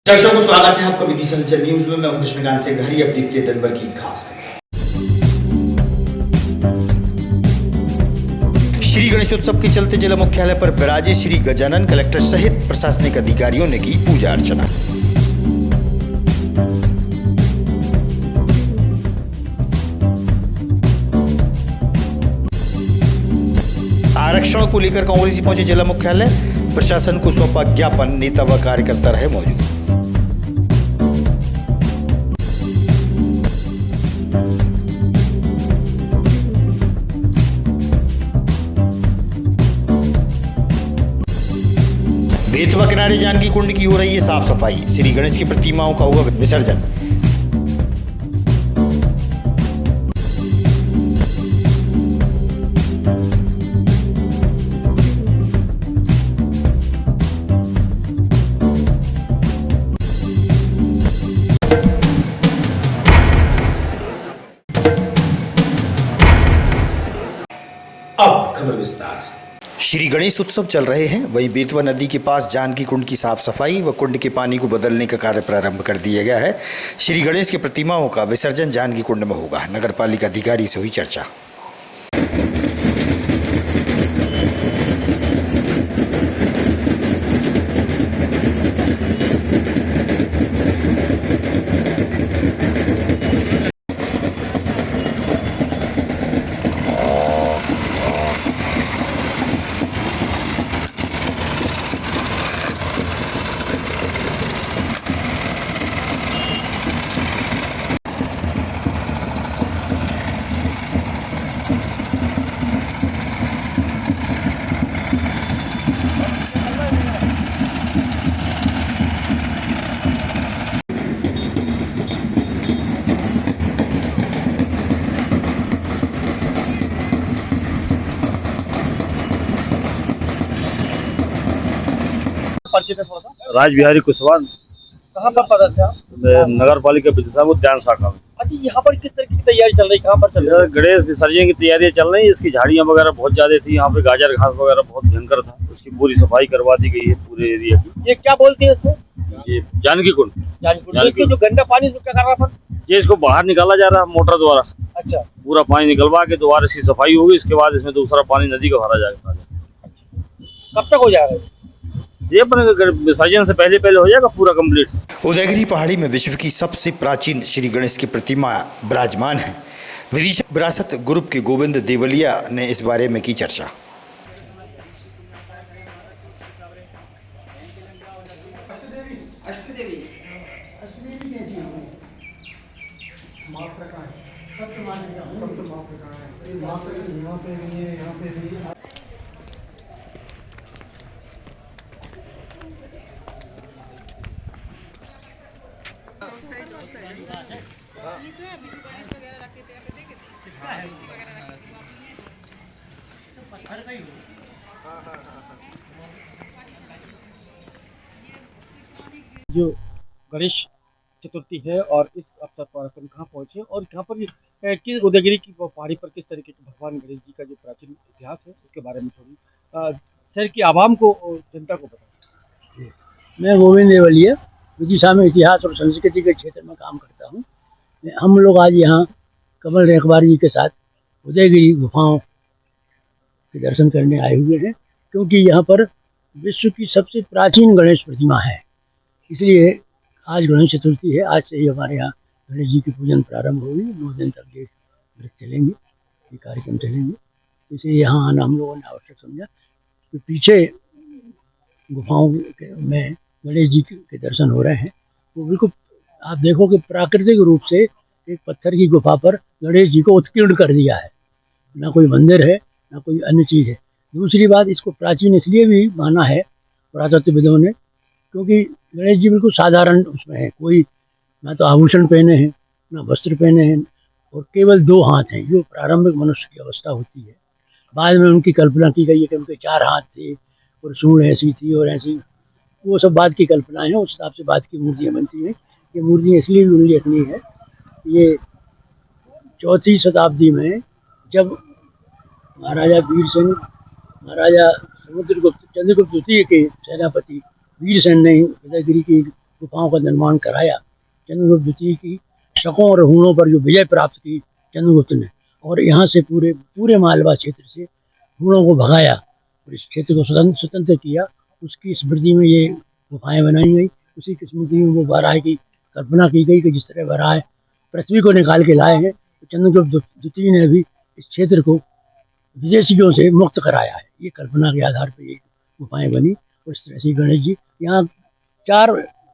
दर्शकों को स्वागत है आपका विधि संचर न्यूज में। मैं हूं कृष्णकांत से घरी। अब देखते हैं दिन भर की खास खबरें। श्री गणेशोत्सव के चलते जिला मुख्यालय पर विराजे श्री गजानन। कलेक्टर सहित प्रशासनिक अधिकारियों ने की पूजा अर्चना। आरक्षण को लेकर कांग्रेसी पहुंचे जिला मुख्यालय। प्रशासन को सौंपा ज्ञापन। नेता व कार्यकर्ता रहे मौजूद। बेतवा किनारे जानकी कुंड की हो रही है साफ सफाई। श्री गणेश की प्रतिमाओं का होगा विसर्जन। अब खबर विस्तार से। श्री गणेश उत्सव चल रहे हैं, वहीं बेतवा नदी के पास जानकी कुंड की साफ सफाई व कुंड के पानी को बदलने का कार्य प्रारंभ कर दिया गया है। श्री गणेश की प्रतिमाओं का विसर्जन जानकी कुंड में होगा। नगर पालिका अधिकारी से हुई चर्चा। राज बिहारी कुशवाहा। कहाँ पर पता था? नगर पालिका विद्यासागर उद्यान शाखा में। अच्छा, यहाँ पर किस तरह की तैयारी चल रही है? कहाँ पर चल रही है? गणेश विसर्जन की तैयारियां चल रही है। इसकी झाड़ियां वगैरह बहुत ज्यादा थी, यहाँ पे गाजर घास वगैरह बहुत भयंकर था। उसकी पूरी सफाई करवा दी गई है पूरे एरिया की। ये क्या बोलते हैं इसको? ये जानकी कुंड। इसको जो गंदा पानी क्या कर रहा था? ये इसको बाहर निकाला जा रहा है मोटर द्वारा। अच्छा, पूरा पानी निकलवा के दोबारा इसकी सफाई होगी। इसके बाद इसमें दूसरा पानी नदी का भरा जाएगा। कब तक हो जाएगा? ये अपने विसर्जन से पहले पहले हो जाएगा पूरा कंप्लीट। उदयगिरी पहाड़ी में विश्व की सबसे प्राचीन श्री गणेश की प्रतिमा विराजमान है। विरासत ग्रुप के गोविंद देवलिया ने इस बारे में की चर्चा। जो गणेश चतुर्थी है और इस अवसर पर अपन कहाँ पहुँचे और यहाँ पर किस उदयगिरी की पहाड़ी पर किस तरीके के भगवान गणेश जी का जो प्राचीन इतिहास है उसके बारे में थोड़ी शहर की आवाम को और जनता को बताएं। मैं गोविंद देवलिया विदिशा में इतिहास और संस्कृति के क्षेत्र में काम करता हूँ। हम लोग आज यहाँ कमल रेखबार जी के साथ उदयगिरी गुफाओं के दर्शन करने आए हुए हैं, क्योंकि यहाँ पर विश्व की सबसे प्राचीन गणेश प्रतिमा है। इसलिए आज गणेश चतुर्थी है। आज से ही हमारे यहाँ गणेश जी की पूजन प्रारंभ होगी। 9 दिन तक ये व्रत चलेंगे, ये कार्यक्रम चलेंगे। इसलिए यहाँ आना हम लोगों ने आवश्यक समझा। तो पीछे गुफाओं में गणेश जी के दर्शन हो रहे हैं। वो बिल्कुल आप देखो कि प्राकृतिक रूप से एक पत्थर की गुफा पर गणेश जी को उत्कीर्ण कर दिया है। ना कोई मंदिर है, ना कोई अन्य चीज़ है। दूसरी बात, इसको प्राचीन इसलिए भी माना है पुरातत्वविदों ने, क्योंकि गणेश जी बिल्कुल साधारण उसमें है। कोई ना तो आभूषण पहने हैं, ना वस्त्र पहने हैं, और केवल 2 हाथ हैं, जो प्रारंभिक मनुष्य की अवस्था होती है। बाद में उनकी कल्पना की गई है कि उनके 4 हाथ थे और सूंड ऐसी थी और ऐसी। वो सब बाद की कल्पनाएं हैं। उस हिसाब से बाद की मूर्तियाँ बनती हैं। ये मूर्तियाँ इसलिए भी उल्लेखनीय है, ये 4वीं शताब्दी में जब महाराजा वीरसेन, महाराजा समुद्रगुप्त चंद्रगुप्त द्वितीय के सेनापति वीरसेन ने उदयगिरी की गुफाओं का निर्माण कराया। चंद्रगुप्त द्वितीय की शकों और हूणों पर जो विजय प्राप्त की चंद्रगुप्त ने, और यहाँ से पूरे मालवा क्षेत्र से हूणों को भगाया और इस क्षेत्र को स्वतंत्र किया, उसकी स्मृति में ये गुफाएं बनाई गई। उसी की स्मृति में वो वराह की कल्पना की गई कि जिस तरह वराह पृथ्वी को निकाल के लाए हैं, तो चंद्रगुप्त द्वितीय ने भी इस क्षेत्र को विदेशियों से मुक्त कराया है। ये कल्पना के आधार पर ये गुफाएं बनी। और इस तरह से गणेश जी, यहाँ 4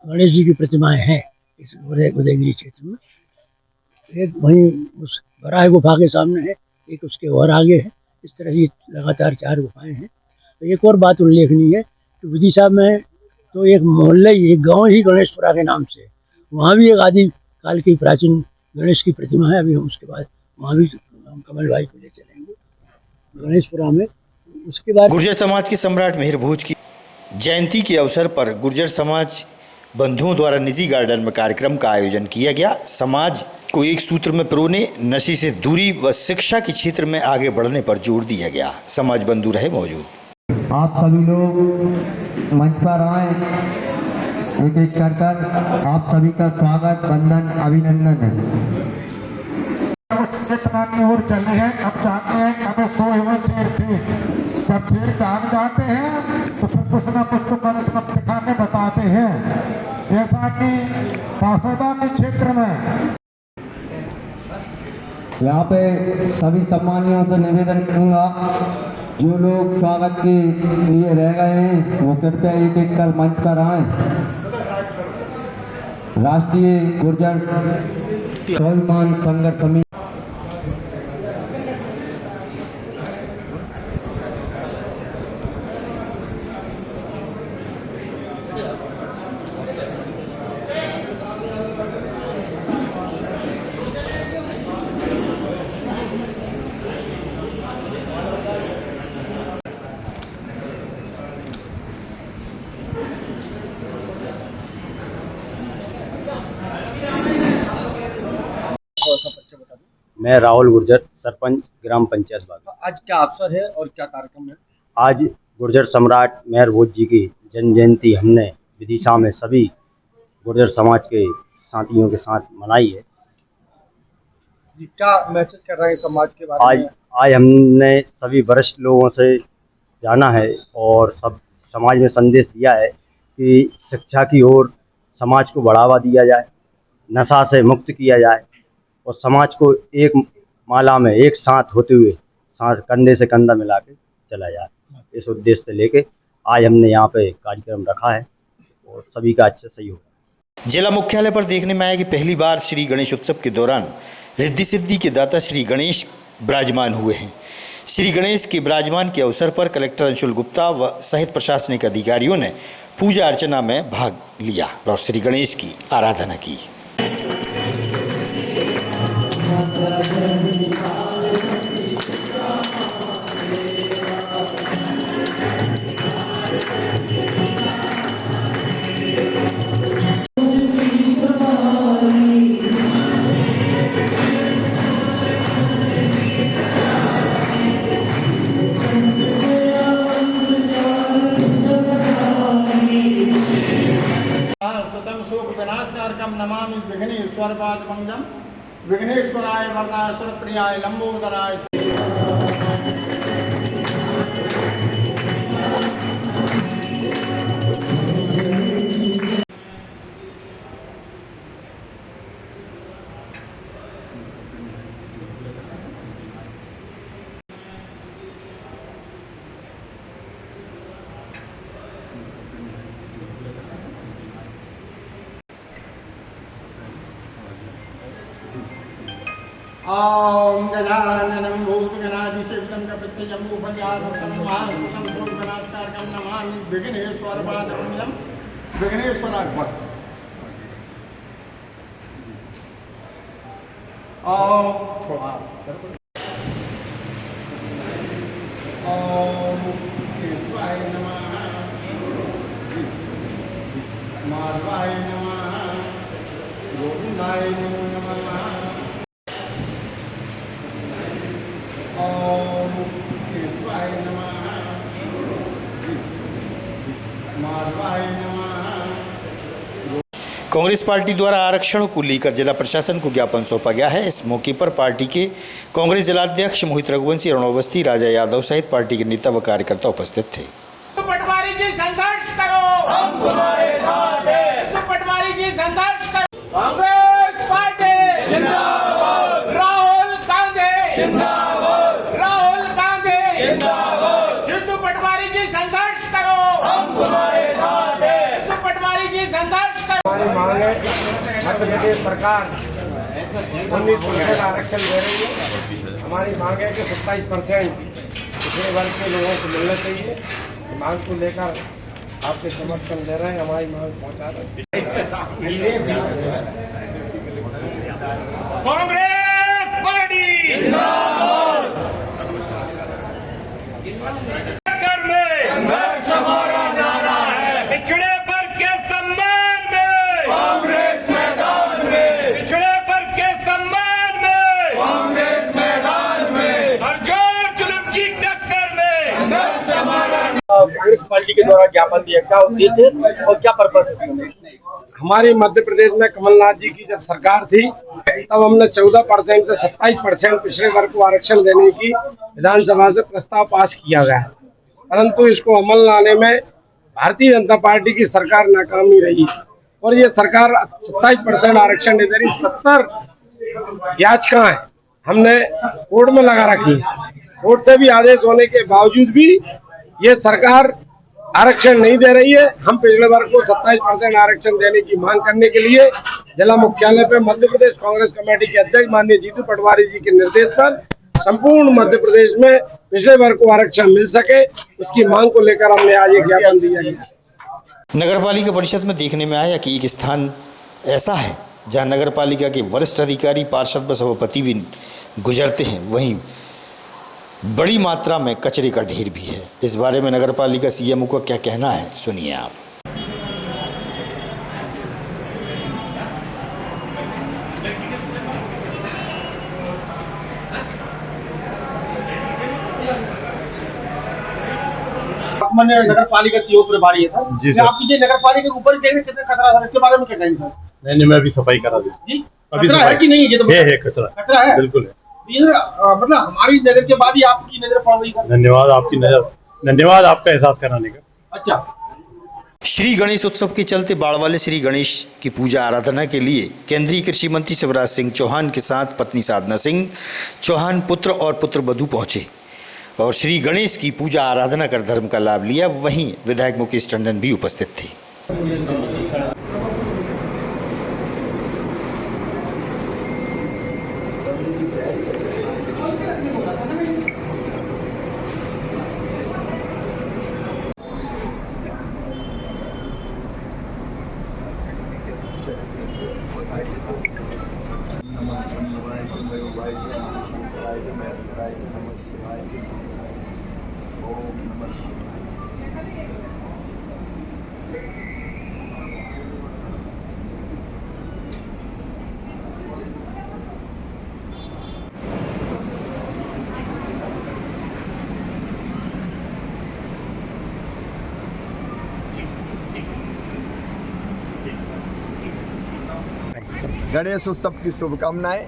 गणेश जी की प्रतिमाएं हैं इस उदयगिरी क्षेत्र में। एक वहीं उस वराह गुफा के सामने है, एक उसके और आगे है। इस तरह से लगातार 4 गुफाएं हैं। तो एक और बात उल्लेखनीय है कि विदिशा में तो एक मोहल्ले, एक गांव ही गणेशपुरा के नाम से है। वहाँ भी एक आदि काल की प्राचीन गणेश की प्रतिमा है। अभी हम उसके बाद वहाँ भी हम कमल भाई को ले चलेंगे गणेशपुरा में। उसके बाद गुर्जर समाज के सम्राट मेहर भोज की जयंती के अवसर पर गुर्जर समाज बंधुओं द्वारा निजी गार्डन में कार्यक्रम का आयोजन किया गया। समाज को एक सूत्र में पिरोने, नशे से दूरी व शिक्षा के क्षेत्र में आगे बढ़ने पर जोर दिया गया। समाज बंधु रहे मौजूद। आप सभी लोग मंच पर आए, एक एक कर आप सभी का स्वागत, वंदन, अभिनंदन है। चेतना की ओर चले हैं। अब चाहते हैं, अगर सोए हुए शेर थे, जब शेर जाग जाते हैं तो फिर कुछ ना कुछ तो करिश्मा दिखा के बताते हैं। जैसा कि पासोदा के क्षेत्र में यहाँ पे सभी सम्मानियों से निवेदन करूँगा, जो लोग स्वागत के लिए रह गए हैं वो कृपया एक एक कर मंच पर आए। राष्ट्रीय गुर्जर स्वाभिमान संघर्ष समिति मैं राहुल गुर्जर, सरपंच ग्राम पंचायत बाग। आज क्या अवसर है और क्या कार्यक्रम है? आज गुर्जर सम्राट मेहर भोज जी की जन्म जयंती हमने विदिशा में सभी गुर्जर समाज के साथियों के साथ मनाई है। क्या मैसेज कर रहे हैं समाज के बारे में? आज हमने सभी वरिष्ठ लोगों से जाना है और सब समाज में संदेश दिया है कि शिक्षा की ओर समाज को बढ़ावा दिया जाए, नशा से मुक्त किया जाए और समाज को एक माला में एक साथ होते हुए कंधे से कंधा मिला के चला जाए। इस उद्देश्य से लेके आज हमने यहाँ पे कार्यक्रम रखा है और सभी का अच्छा सहयोग। जिला मुख्यालय पर देखने में आया कि पहली बार श्री गणेश उत्सव के दौरान रिद्धि सिद्धि के दाता श्री गणेश विराजमान हुए हैं। श्री गणेश के विराजमान के अवसर पर कलेक्टर अंशुल गुप्ता व सहित प्रशासनिक अधिकारियों ने पूजा अर्चना में भाग लिया और श्री गणेश की आराधना की। नमामि विघ्नेश्वर मंगलम विघ्नेश्वराय वरदाय सुरप्रियाय लंबोदराय। ओम गजाननं भूतगणाधिसेवितं कपित्थजम्बूफलयानस्थं महासंभूतगणास्तारकं नमामि विघ्नेश्वरपादमंगलम विघ्नेश्वराय वरदाय। ओम केशवाय नमः, माधवाय नमः, गोविंदाय नमः। ओम केशवाय नमः, माधवाय नमः। कांग्रेस पार्टी द्वारा आरक्षण को लेकर जिला प्रशासन को ज्ञापन सौंपा गया है। इस मौके पर पार्टी के कांग्रेस जिलाध्यक्ष मोहित रघुवंशी, अरुण अवस्थी, राजा यादव सहित पार्टी के नेता व कार्यकर्ता उपस्थित थे। पटवारी जी संघर्ष करो, हम तुम्हारे साथ हैं। तो पटवारी जी संघर्ष करो। कांग्रेस पार्टी जिंदाबाद, राहुल गांधी जिंदाबाद, राहुल गांधी जिंदाबाद। जितू पटवारी जी संघर्ष करो, हम तुम्हारे साथ हैं। जितू पटवारी जी संघर्ष करो। हमारी मांग है, मध्य प्रदेश सरकार 19% आरक्षण दे रही है। हमारी मांग है कि 27% पिछड़े वर्ग के लोगों को मिलना चाहिए। मांग को लेकर आपके समर्थन दे रहे हैं, हमारी मांग पहुंचा रहे हैं। कांग्रेस पार्टी जिंदाबाद, संघर्ष हमारा नारा है। पिछड़े वर्ग के सम्मान में कांग्रेस मैदान में, पिछड़े वर्ग के सम्मान में कांग्रेस मैदान में, हर जोर जुल्म की टक्कर में संघर्ष हमारा। कांग्रेस पार्टी के द्वारा ज्ञापन दिया, क्या उद्देश्य है और क्या पर्पस है? हमारे मध्य प्रदेश में कमलनाथ जी की जब सरकार थी तब हमने 14% से 27% पिछड़े वर्ग को आरक्षण देने की विधानसभा से प्रस्ताव पास किया गया, परंतु इसको अमल लाने में भारतीय जनता पार्टी की सरकार नाकामी रही और ये सरकार 27% आरक्षण दे रही। 70 याचिकाएं हमने कोर्ट में लगा रखी, कोर्ट से भी आदेश होने के बावजूद भी ये सरकार आरक्षण नहीं दे रही है। हम पिछड़े वर्ग को 27% आरक्षण देने की मांग करने के लिए जिला मुख्यालय पर मध्य प्रदेश कांग्रेस कमेटी के अध्यक्ष माननीय जीतू पटवारी जी के निर्देश पर संपूर्ण मध्य प्रदेश में पिछड़े वर्ग को आरक्षण मिल सके, उसकी मांग को लेकर हमने आज एक ज्ञापन दिया है। नगर पालिका परिषद में देखने में आया कि एक स्थान ऐसा है जहां नगर पालिका के वरिष्ठ अधिकारी, पार्षद व सभापति भी गुजरते हैं, वहीं बड़ी मात्रा में कचरे का ढेर भी है। इस बारे में नगर पालिका सीएमओ का क्या कहना है, सुनिए आप। मैंने नगर पालिका सीओ प्रभारी था जी सर। आपकी नगर पालिका के ऊपर ही देखने कितना खतरा था, इसके बारे में क्या कहेंगे? नहीं, मैं अभी सफाई करा दी जी। अभी है कि नहीं? ये तो है कचरा है, बिल्कुल है। मतलब हमारी नजर के बाद ही आपकी नजर पड़ रही है। धन्यवाद आपकी नजर, धन्यवाद आपका एहसास कराने का। अच्छा, श्री गणेश उत्सव के चलते बाड़ वाले श्री गणेश की पूजा आराधना के लिए केंद्रीय कृषि मंत्री शिवराज सिंह चौहान के साथ पत्नी साधना सिंह चौहान, पुत्र और पुत्रवधू पहुंचे और श्री गणेश की पूजा आराधना कर धर्म का लाभ लिया। वहीं विधायक मुकेश टंडन भी उपस्थित थे। गणेश उत्सव की शुभकामनाएं।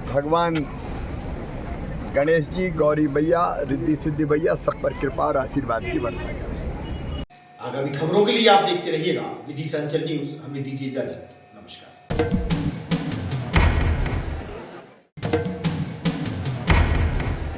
भगवान गणेश जी, गौरी भैया, रिद्धि सिद्धि भैया सब पर कृपा और आशीर्वाद की वर्षा करें। आगामी खबरों के लिए आप देखते रहिएगा विधि संचल न्यूज। हमें दीजिए इजाजत, नमस्कार।